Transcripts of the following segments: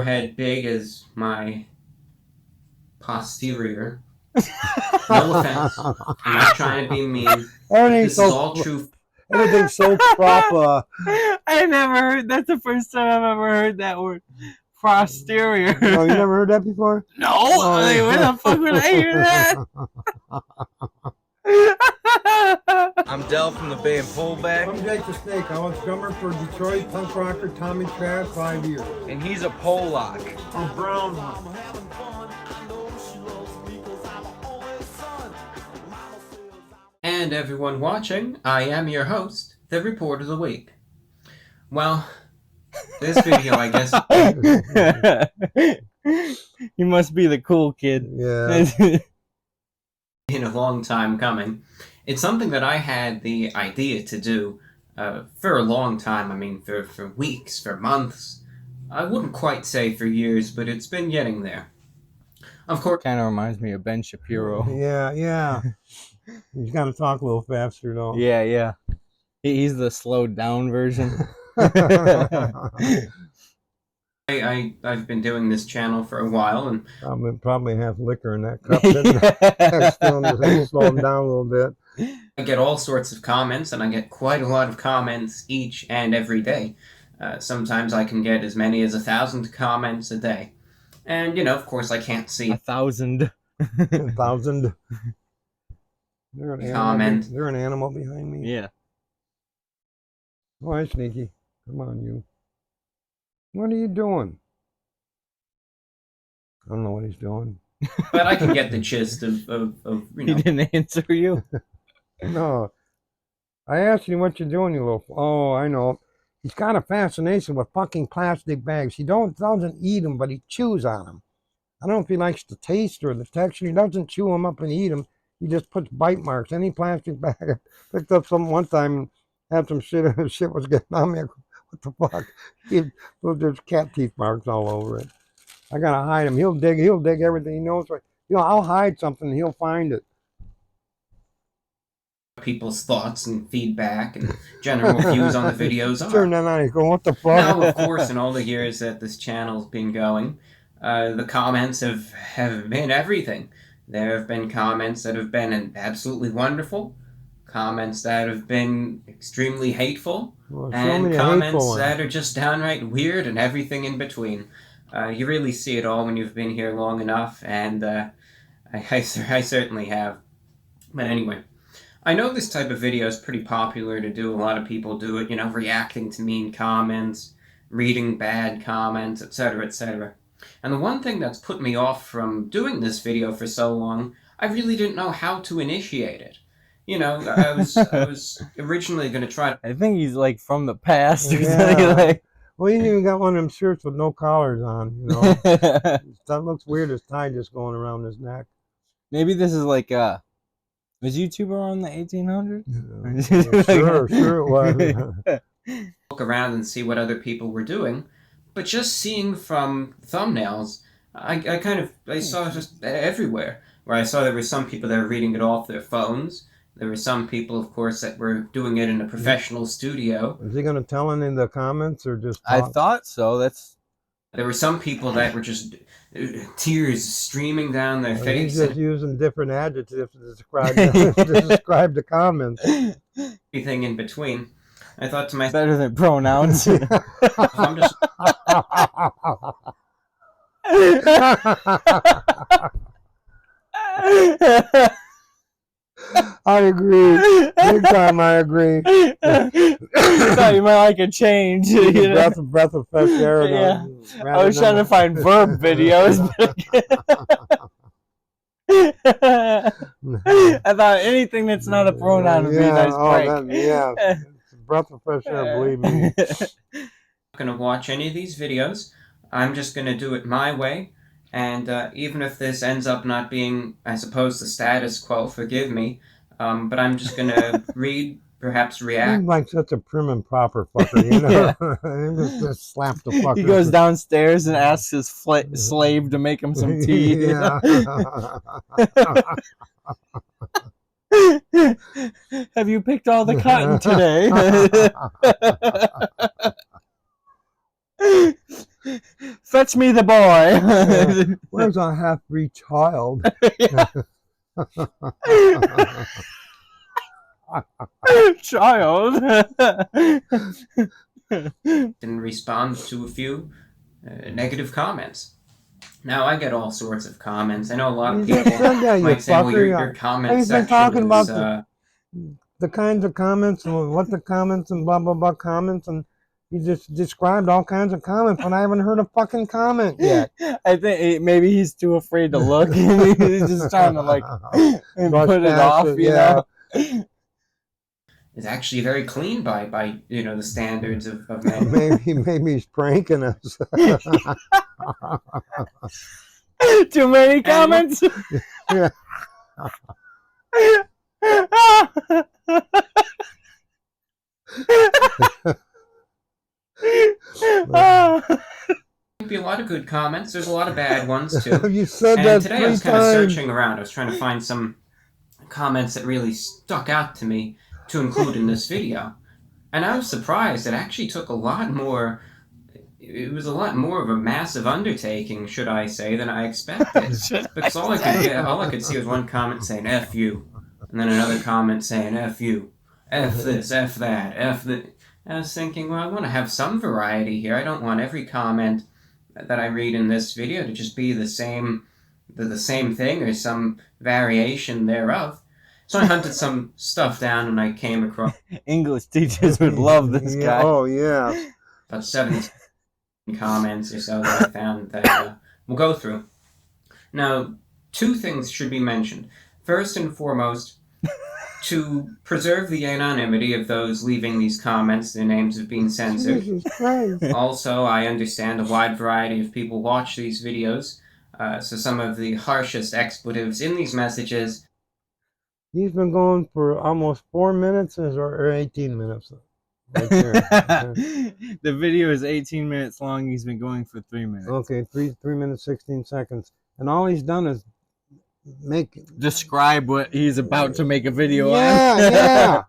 Head big as my posterior. No offense. I'm not trying to be mean. This is all true. Everything's so proper. I never heard. That's the first time I've ever heard that word. Posterior. Oh, you never heard that before? No. Oh. Like, where the fuck would I hear that? I'm Del from the band Pullback. I'm Jake the Snake. I was drummer for Detroit punk rocker Tommy Trash 5 years. And he's a Pollock. I'm Brown. And everyone watching, I am your host, the Report of the Week. Well, this video, I guess... You must be the cool kid. Yeah. In a long time coming. It's something that I had the idea to do for a long time. I mean, for weeks, for months. I wouldn't quite say for years, but it's been getting there. Of course... Kind of reminds me of Ben Shapiro. Yeah. He's got to talk a little faster, though. Yeah. He's the slowed down version. I've been doing this channel for a while, and probably have liquor in that cup. That's still slow him down a little bit. I get all sorts of comments, and I get quite a lot of comments each and every day. Sometimes I can get as many as 1,000 comments a day. And, of course, I can't see 1,000. 1,000. They're an animal behind me. Yeah. Oh, hi, Sneaky. Come on, you. What are you doing? I don't know what he's doing. But I can get the gist of He didn't answer you? No. I asked you what you're doing, you little... Oh, I know. He's got a fascination with fucking plastic bags. He doesn't eat them, but he chews on them. I don't know if he likes the taste or the texture. He doesn't chew them up and eat them. He just puts bite marks. Any plastic bag. I picked up some one time and had some shit, and shit was getting on me. What the fuck? There's cat teeth marks all over it. I gotta hide him. He'll dig everything he knows. I'll hide something and he'll find it. People's thoughts and feedback and general views on the videos are. Turn that on, he's going, what the fuck? Now, of course, in all the years that this channel's been going, the comments have been everything. There have been comments that have been absolutely wonderful, comments that have been extremely hateful, and comments that are just downright weird and everything in between. You really see it all when you've been here long enough, and I certainly have. But anyway, I know this type of video is pretty popular to do. A lot of people do it, reacting to mean comments, reading bad comments, etc., etc. And the one thing that's put me off from doing this video for so long, I really didn't know how to initiate it. I was originally going to try... I think he's like from the past or Yeah. something. Like... Well, he even got one of them shirts with no collars on, That looks weird, his tie just going around his neck. Maybe this is like was YouTube around the 1800s? Sure it was. Look around and see what other people were doing, but just seeing from thumbnails, I saw just everywhere, where I saw there were some people that were reading it off their phones. There were some people, of course, that were doing it in a professional studio. Is he going to tell any in the comments or just talk? I thought so. There were some people that were just tears streaming down their face. He's just using different adjectives to describe the comments. Everything in between. I thought to myself, better than pronouns. I'm just... I agree. Big time, I agree. Thought you might like a change. Breath of fresh air. Yeah. I was trying to find verb videos. I thought anything that's not a pronoun would be a nice break. Breath of fresh air, believe me. I'm not going to watch any of these videos. I'm just going to do it my way. And even if this ends up not being, I suppose, the status quo, forgive me, but I'm just going to read, perhaps react. He's like such a prim and proper fucker, just slap the fucker. He goes downstairs and asks his slave to make him some tea. Have you picked all the cotton today? Fetch me the boy. Where's our half-breed child? Child. And respond to a few negative comments. Now, I get all sorts of comments. I know a lot of You just people said that, you might say, well, fucker. your comment He's been section talking about is... the kinds of comments and what the comments and blah blah blah comments, and you just described all kinds of comments, but I haven't heard a fucking comment yet. I think maybe he's too afraid to look. He's just trying to like Brush put it past off, it, you yeah. know. is actually very clean by the standards of men. Maybe he's pranking us. Too many comments. Yeah. Be a lot of good comments. There's a lot of bad ones too. You said And that today I 3 was kind of times. searching around. I was trying to find some comments that really stuck out to me to include in this video. And I was surprised. It actually took a lot more. It was a lot more of a massive undertaking, should I say, than I expected. Because all I could see was one comment saying "F you," and then another comment saying "F you," "F this," "F that," "F the. I was thinking, well, I want to have some variety here. I don't want every comment that I read in this video to just be the same thing or some variation thereof. So I hunted some stuff down and I came across English teachers would love this guy. Oh yeah. about 17 comments or so that I found that we'll go through. Now, 2 things should be mentioned. First and foremost, to preserve the anonymity of those leaving these comments, their names have been censored. Jesus Christ. Also, I understand a wide variety of people watch these videos, so some of the harshest expletives in these messages. He's been going for almost 4 minutes or 18 minutes. Right there. The video is 18 minutes long. He's been going for 3 minutes. Okay, 3 minutes 16 seconds, and all he's done is make. Describe what he's about to make a video Yeah.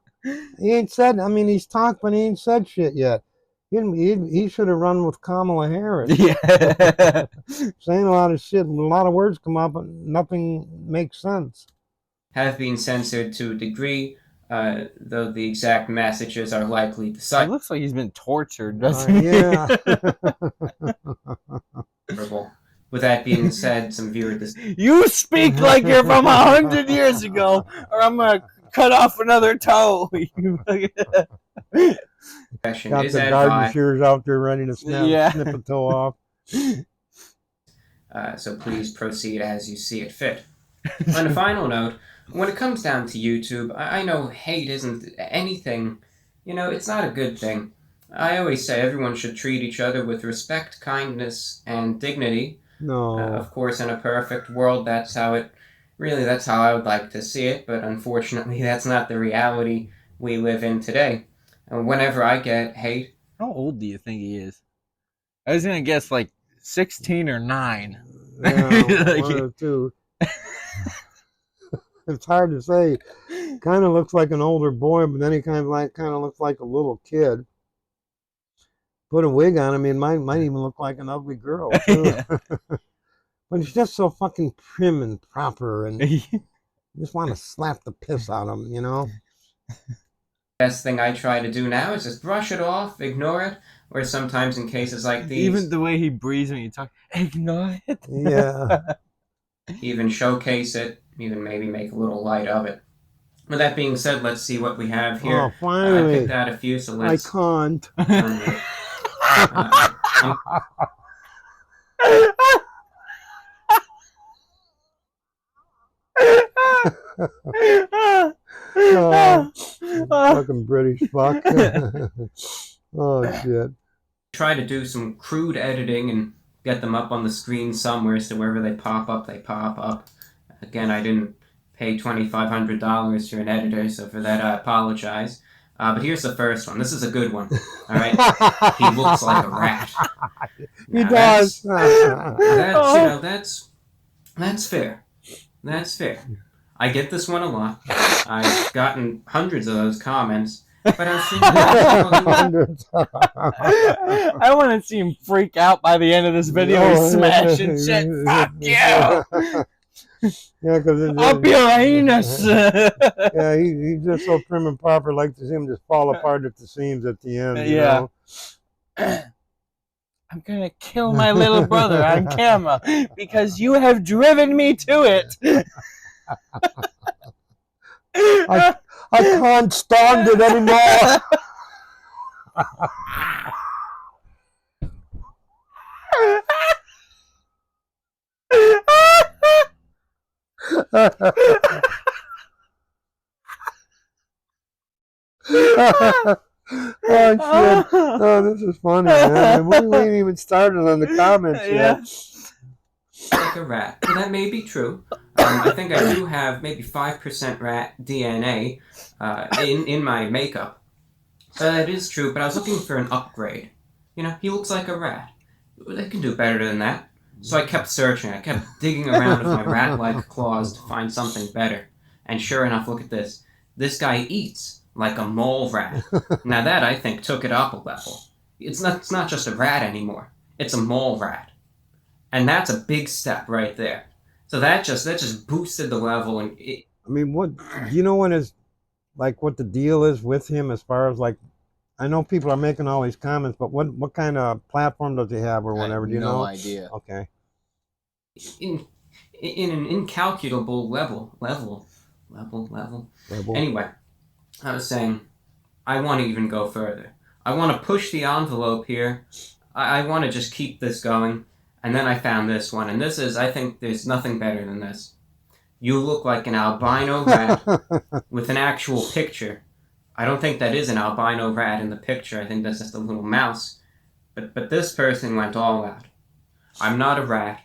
He ain't said. I mean, he's talked, but he ain't said shit yet. He should have run with Kamala Harris. Yeah. Saying a lot of shit, a lot of words come out, but nothing makes sense. Have been censored to a degree, though the exact messages are likely It decipherable. looks like he's been tortured, doesn't he? Yeah. With that being said, some viewer You speak like you're from 100 years ago, or I'm gonna cut off another toe. discussion Got is the garden advised, shears out there ready to snip a toe off. so please proceed as you see it fit. On a final note, when it comes down to YouTube, I know hate isn't anything, it's not a good thing. I always say everyone should treat each other with respect, kindness, and dignity. No. Of course, in a perfect world, that's how I would like to see it, but unfortunately, that's not the reality we live in today. Whenever I get hate... How old do you think he is? I was gonna guess like 16 or 9. Yeah, 1 or 2. It's hard to say. Kind of looks like an older boy, but then he kind of looks like a little kid. Put a wig on him, it might even look like an ugly girl too. Yeah. But he's just so fucking prim and proper, and you just want to slap the piss out of him, Best thing I try to do now is just brush it off, ignore it, or sometimes in cases like these, Even the way he breathes when you talk, ignore it. Yeah. even showcase it, even maybe make a little light of it. With that being said, let's see what we have here. Oh, I finally. picked out a few, so I let's... can't. Oh, fucking British fuck. Oh, shit. Try to do some crude editing and get them up on the screen somewhere, so wherever they pop up, they pop up. Again, I didn't pay $2,500 to an editor, so for that I apologize. But here's the first one. This is a good one. All right, he looks like a rat. He Now, does. That's fair. That's fair. I get this one a lot. I've gotten hundreds of those comments, But I was thinking, well, Hundreds. I want to see him freak out by the end of this video. He's smashing shit. Fuck you! Yeah, because Up your anus! yeah, he's just so prim and proper. Like to see him just fall apart at the seams at the end. You Yeah. know? I'm gonna kill my little brother on camera because you have driven me to it. I can't stand it anymore. Oh shit! Oh, this is funny, man. We ain't even started on the comments yet. like a rat. Well, that may be true. I think I do have maybe 5% rat DNA in my makeup. So that is true, but I was looking for an upgrade. You know, he looks like a rat. They can do better than that. So I kept searching. I kept digging around with my rat-like claws to find something better. And sure enough, look at this. This guy eats like a mole rat. Now that, I think, took it up a level. It's not just a rat anymore. It's a mole rat. And that's a big step right there. So that just boosted the level. And I mean, what you know what is like what the deal is with him as far as like I know people are making all these comments, but what kind of platform does he have or whatever? Do you know? No idea. Okay. in an incalculable level. Anyway, I was saying, I want to even go further. I want to push the envelope here. I want to just keep this going. And then I found this one. And this is, I think there's nothing better than this. You look like an albino rat with an actual picture. I don't think that is an albino rat in the picture. I think that's just a little mouse. But this person went all out. I'm not a rat.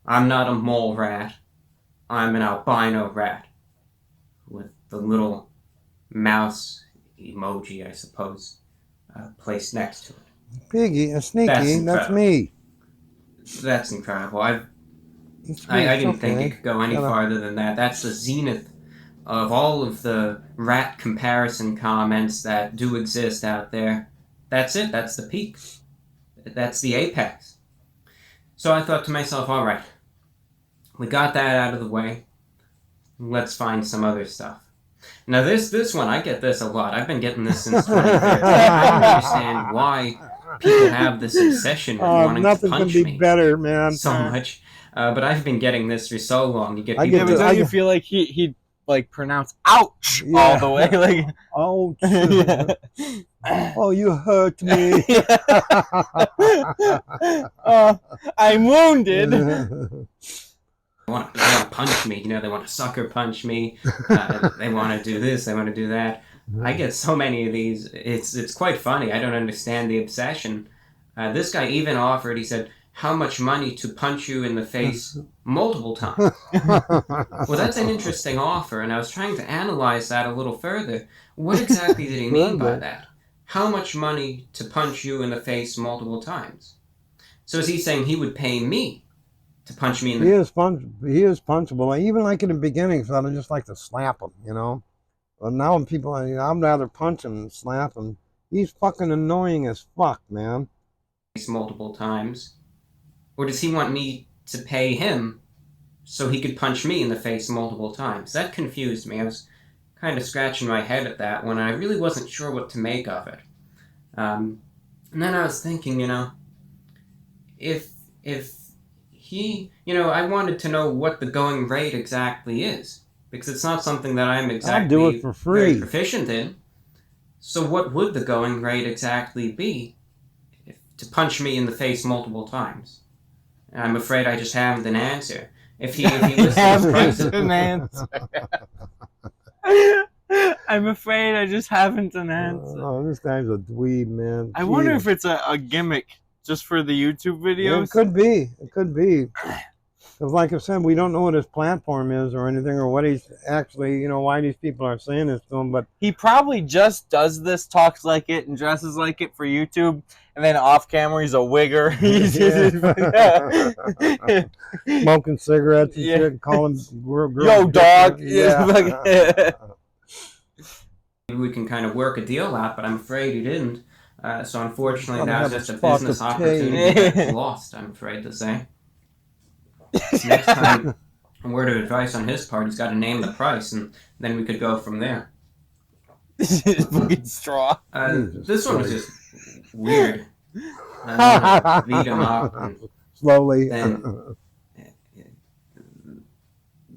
I'm not a mole rat. I'm an albino rat. With the little mouse emoji, I suppose, placed next to it. Piggy, a sneaky, that's me. That's incredible. It's I me, didn't it's think okay. it could go any farther than that. That's the zenith of all of the rat comparison comments that do exist out there. That's it. That's the peak. That's the apex. So I thought to myself, all right, we got that out of the way. Let's find some other stuff. Now this one, I get this a lot. I've been getting this since 2013. I don't understand why people have this obsession with wanting to nothing punch can be me better, man. so much. But I've been getting this for so long. You get I people Yeah, get but to- don't you feel like he'd like pronounce ouch Yeah. all the way? Like, Ouch. yeah. Oh, you hurt me. I'm wounded. they want to punch me. You know, they want to sucker punch me. They want to do this. They want to do that. I get so many of these. It's quite funny. I don't understand the obsession. This guy even offered. He said, "How much money to punch you in the face multiple times?" Well, that's an interesting offer, and I was trying to analyze that a little further. What exactly did he mean by that? How much money to punch you in the face multiple times? So is he saying he would pay me to punch me in the He is punchable. Even like in the beginning, so I just like to slap him, you know. But now when people, I'd rather punch him than slap him. He's fucking annoying as fuck, man. face multiple times? Or does he want me to pay him so he could punch me in the face multiple times? That confused me. I was kind of scratching my head at that one, and I really wasn't sure what to make of it. And then I was thinking, you know, if he, you know, I wanted to know what the going rate exactly is, because it's not something that I'm exactly I'll do it for very free. proficient in. So what would the going rate exactly be to punch me in the face multiple times? And I'm afraid I just haven't an answer. If he lists his prices, an answer. I'm afraid I just haven't an answer. Oh, this guy's a dweeb, man. I wonder Jeez. if it's a gimmick just for the YouTube Yeah, videos. it could be. It could be. Because like I said, we don't know what his platform is or anything, or what he's actually, you know, why these people are saying this to him. But He probably just does this, talks like it, and dresses like it for YouTube, and then off camera he's a wigger. He's smoking cigarettes and Yeah. shit, calling girls. Yo, dog. Yeah. maybe we can kind of work a deal out, but I'm afraid he didn't. So unfortunately, Gotta that's have just a spot business of opportunity tea. that's lost, I'm afraid to say. Next time, a word of advice on his part, he's got to name the price, and then we could go from there. Fucking straw. Jesus This one was Christ. just weird. I don't wanna beat him up. And Slowly. Then-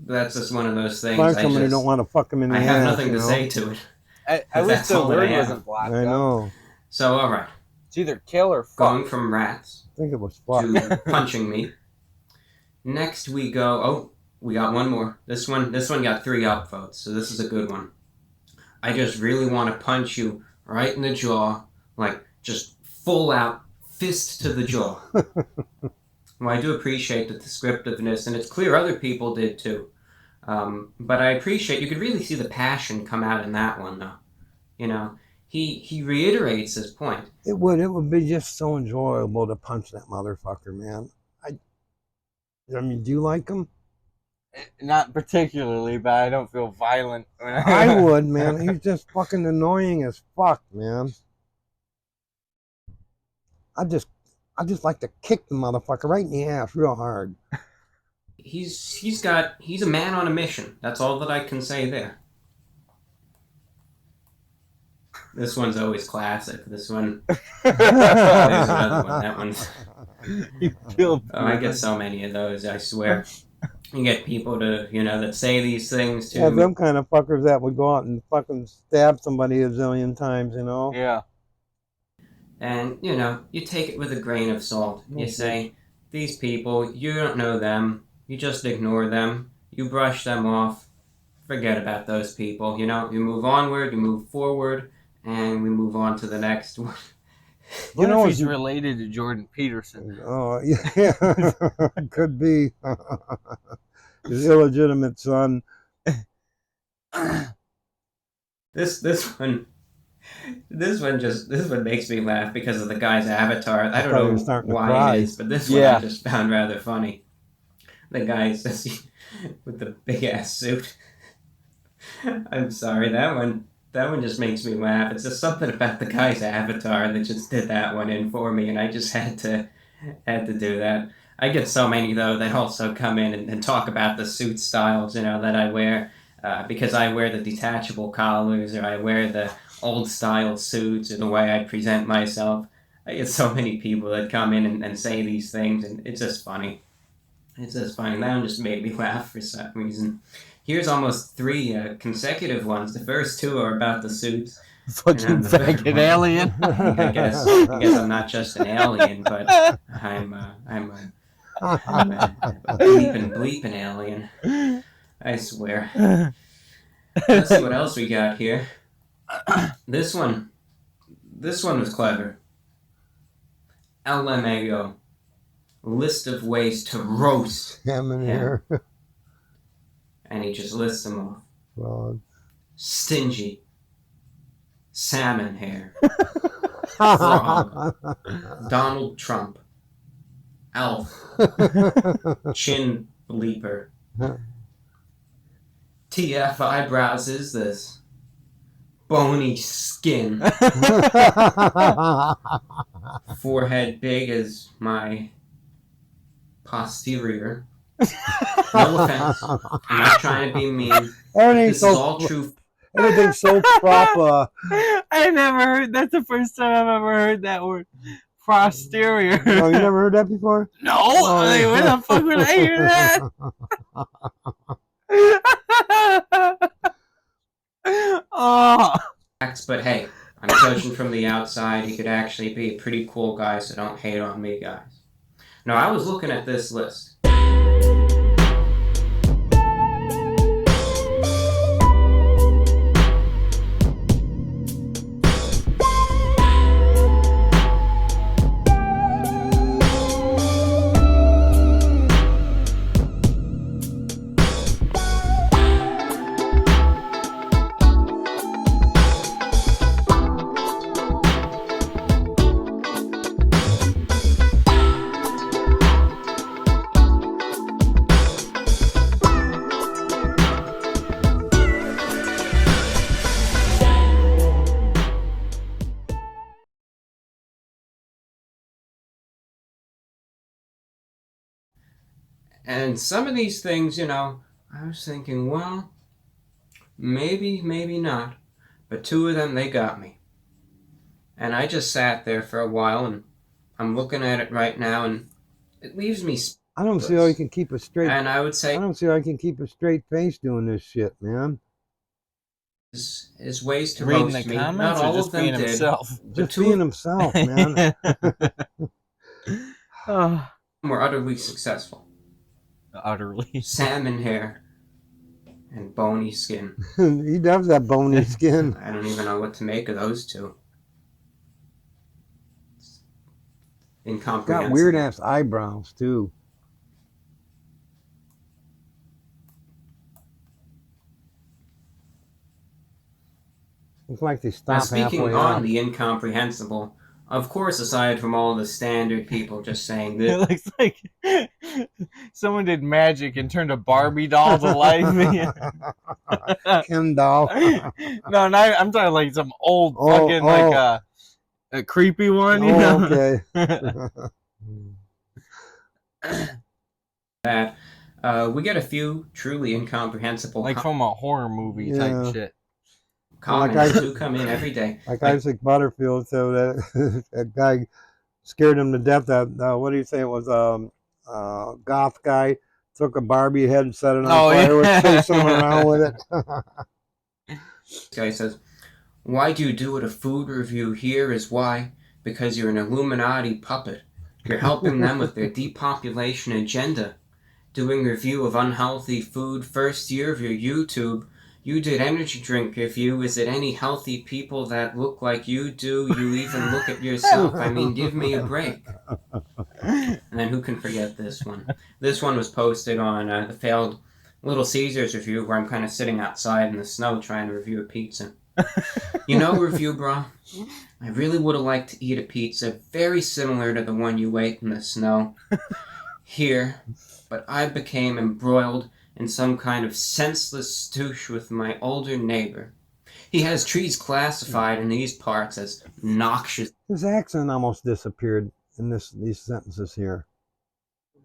that's just one of those things. Find I somebody just- don't want to fuck him in the I ass. have nothing you to know? say to it. I wish That's the all that I word have. wasn't blocked I out. know. So, all right, It's either kill or fuck. going from rats I think it was fuck. to punching me. Next we go. Oh, we got one more. This one got 3 upvotes, so this is a good one. I just really want to punch you right in the jaw, like just full out fist to the jaw. Well, I do appreciate the descriptiveness, and it's clear other people did too. But I appreciate you could really see the passion come out in that one, though. You know, he reiterates his point. It would be just so enjoyable to punch that motherfucker, man. I mean, do you like him? Not particularly, but I don't feel violent. I would, man. He's just fucking annoying as fuck, man. I just like to kick the motherfucker right in the ass real hard. He's a man on a mission. That's all that I can say there. This one's always classic. This one, there's another one. That one's. You killed Oh, I get so many of those. I swear. You get people that say these things to Yeah, me. them kind of fuckers that would go out and fucking stab somebody a zillion times, you know? Yeah. And, you take it with a grain of salt. You say, these people, you don't know them. You just ignore them. You brush them off. Forget about those people. You move onward, you move forward, and we move on to the next one. What know, if he's you- related to Jordan Peterson? Oh, yeah. Could be. His illegitimate son. This one makes me laugh because of the guy's avatar. I don't thought he know was starting to why cry. it is, but this one Yeah. I just found rather funny. The guy says with the big ass suit. I'm sorry, that one just makes me laugh. It's just something about the guy's avatar that just did that one in for me, and I just had to do that. I get so many though that also come in and talk about the suit styles, that I wear, because I wear the detachable collars or I wear the old style suits or the way I present myself. I get so many people that come in and say these things, and it's just funny. It's just funny. That one just made me laugh for some reason. Here's almost 3 consecutive ones. The first 2 are about the suits. Fucking the third faggot one- alien. I guess I'm not just an alien, but I'm a bleeping alien. I swear. Let's see what else we got here. This one was clever. LMAO. List of ways to roast. Him in Yeah. here. And he just lists them off. Well, Stingy. Salmon hair. Frog. Donald Trump. Elf. Chin bleeper. TF eyebrows is this. Bony skin. Forehead big as my posterior. No offense. I'm not trying to be mean. Everything's This is all so true. everything's so proper. I never heard. That's the first time I've ever heard that word. Posterior. Oh, you never heard that before? No. Like, where the fuck would I hear that? Oh. But hey, I'm judging from the outside. He could actually be a pretty cool guy, so don't hate on me, guys. Now, I was looking at this list. And some of these things, I was thinking, well, maybe, maybe not. But two of them, they got me. And I just sat there for a while, and I'm looking at it right now, and it leaves me I don't see how you can keep a straight. And I would I say don't see how you can keep a straight face doing this shit, man. his ways to Reading roast the me. comments Not or all just of them being did. himself? Just two- being himself, man. Oh, Were utterly successful. utterly. Salmon hair and bony skin. He does have bony skin. I don't even know what to make of those two. It's Got incomprehensible. weird ass eyebrows too. Looks like they Now, stop speaking halfway on up. the incomprehensible, of course, aside from all the standard people just saying It that, looks like someone did magic and turned a Barbie doll to life. Ken doll. No, I'm talking like some old Oh, fucking like a creepy one, you Oh, know? okay. that we get a few truly incomprehensible Like from a horror movie Yeah. type shit. comments like I- do come in every day. Like Isaac Butterfield, so that guy scared him to death. That what do you say? It was goth guy took a Barbie head and set it on Oh, fire, yeah. was chasing him around with it. This guy says, "Why do you do a food review here is why? Because you're an Illuminati puppet. You're helping them with their depopulation agenda. Doing review of unhealthy food first year of your YouTube. You did energy drink review. Is it any healthy people that look like you do? You even look at yourself. I mean, give me a break." And then who can forget this one? This one was posted on the failed Little Caesars review, where I'm kind of sitting outside in the snow trying to review a pizza. Review bro, I really would have liked to eat a pizza very similar to the one you ate in the snow here, but I became embroiled in some kind of senseless stoosh with my older neighbor. He has trees classified in these parts as noxious His accent almost disappeared in these sentences here.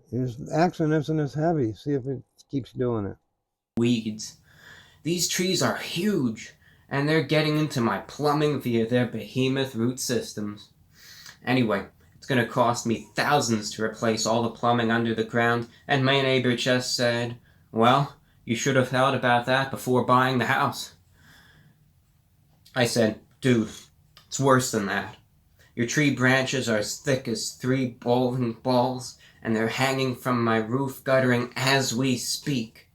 His accent isn't as heavy. See if it keeps doing it. weeds. These trees are huge, and they're getting into my plumbing via their behemoth root systems. Anyway, it's going to cost me thousands to replace all the plumbing under the ground, and my neighbor just said, "Well, you should have thought about that before buying the house." I said, "Dude, it's worse than that. Your tree branches are as thick as 3 bowling balls, and they're hanging from my roof guttering as we speak."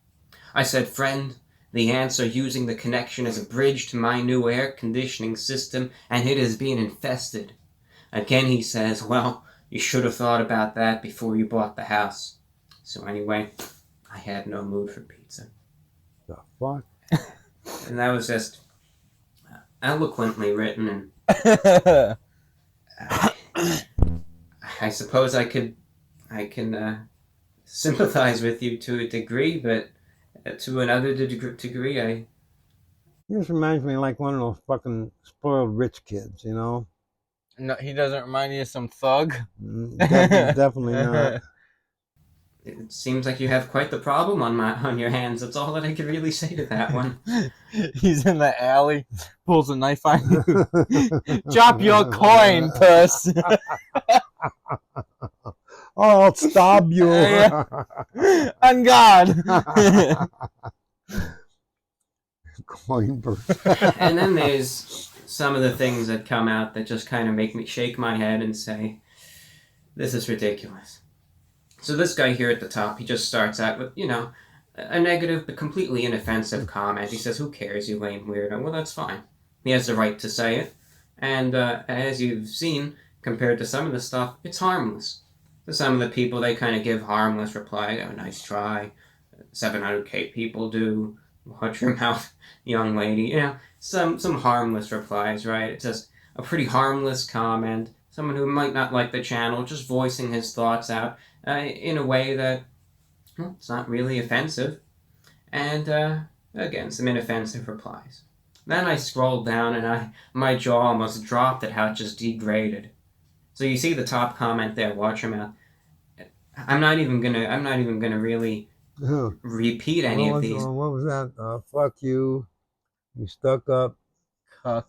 I said, "Friend, the ants are using the connection as a bridge to my new air conditioning system, and it is being infested." Again he says, "Well, you should have thought about that before you bought the house." So anyway, I had no mood for pizza. The fuck? And that was just eloquently written, and I suppose I can sympathize with you to a degree, but to another degree, I This reminds me of like one of those fucking spoiled rich kids, you know? No, he doesn't remind you of some thug. Definitely not. it seems like you have quite the problem on your hands. That's all that I could really say to that one. He's in the alley, pulls a knife on you. Drop your coin, puss. Oh, I'll stab you. Yeah. On God. Coin purse. And then there's some of the things that come out that just kind of make me shake my head and say, this is ridiculous. So this guy here at the top, he just starts out with, a negative but completely inoffensive comment. He says, "Who cares, you lame weirdo?" Well, that's fine. He has the right to say it. And as you've seen, compared to some of the stuff, it's harmless. To some of the people, they kind of give harmless reply. "Oh, nice try. 700K people do. Watch your mouth, young lady." Some harmless replies, right? It's just a pretty harmless comment. Someone who might not like the channel, just voicing his thoughts out in a way that, it's not really offensive. And, again, some inoffensive replies. Then I scrolled down and my jaw almost dropped at how it just degraded. So you see the top comment there, watch your mouth. I'm not even gonna really repeat any of these. What was that? Fuck you. You stuck up. Cuck.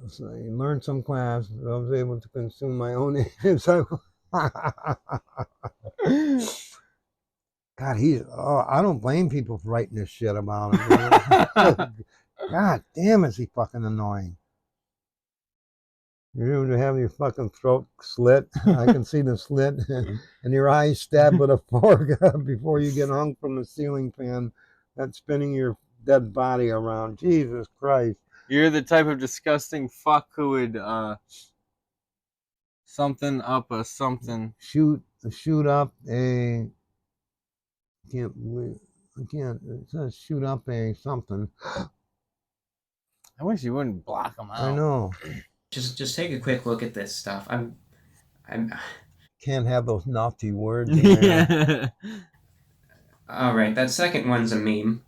So you learned some class. I was able to consume my own image. God, I don't blame people for writing this shit about him. Man. God damn, is he fucking annoying. You're to have your fucking throat slit. I can see the slit and your eyes stabbed with a fork before you get hung from the ceiling fan that's spinning your dead body around. Jesus Christ. You're the type of disgusting fuck who would something up a something. Shoot up a it says shoot up a something. I wish you wouldn't block them out. I know. Just take a quick look at this stuff. I'm Can't have those naughty words in there. all right. That second one's a meme.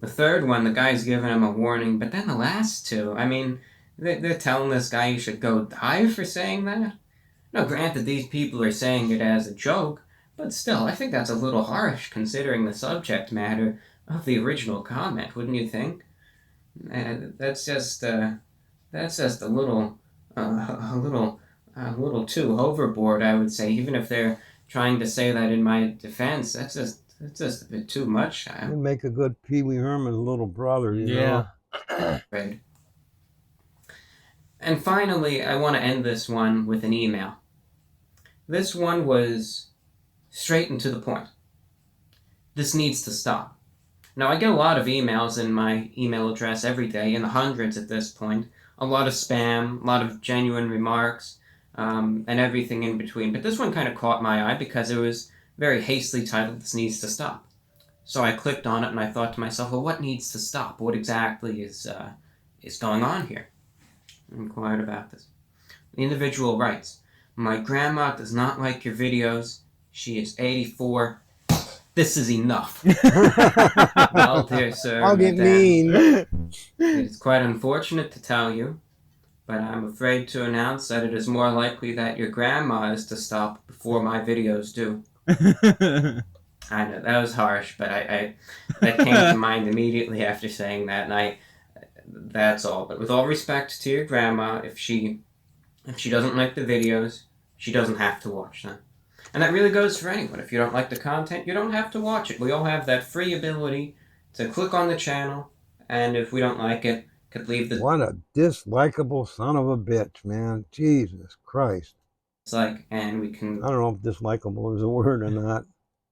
The third one, the guy's giving him a warning, but then the last two, I mean, they're telling this guy he should go die for saying that. Now, granted, these people are saying it as a joke, but still, I think that's a little harsh considering the subject matter of the original comment, wouldn't you think? That's just a little, a little too overboard, I would say. Even if they're trying to say that in my defense, that's just a bit too much. You'd make a good Pee Wee Herman's little brother, you know. Right. And finally, I want to end this one with an email. This one was straight and to the point. This needs to stop. Now, I get a lot of emails in my email address every day, in the hundreds at this point. A lot of spam, a lot of genuine remarks, and everything in between. But this one kind of caught my eye because it was very hastily titled, "This needs to stop." So I clicked on it and I thought to myself, well, what needs to stop? What exactly is going on here? I inquired about this. The individual writes, "My grandma does not like your videos. She is 84. This is enough." Well, dear sir, I'll get madam, mean. it's quite unfortunate to tell you, but I'm afraid to announce that it is more likely that your grandma is to stop before my videos do. I know, that was harsh, but I that came to mind immediately after saying that, and that's all. But with all respect to your grandma, if she doesn't like the videos, she doesn't have to watch them. And that really goes for anyone. If you don't like the content, you don't have to watch it. We all have that free ability to click on the channel, and if we don't like it, could leave the What a dislikable son of a bitch, man. Jesus Christ. dislike, and we can I don't know if dislikable is a word or not.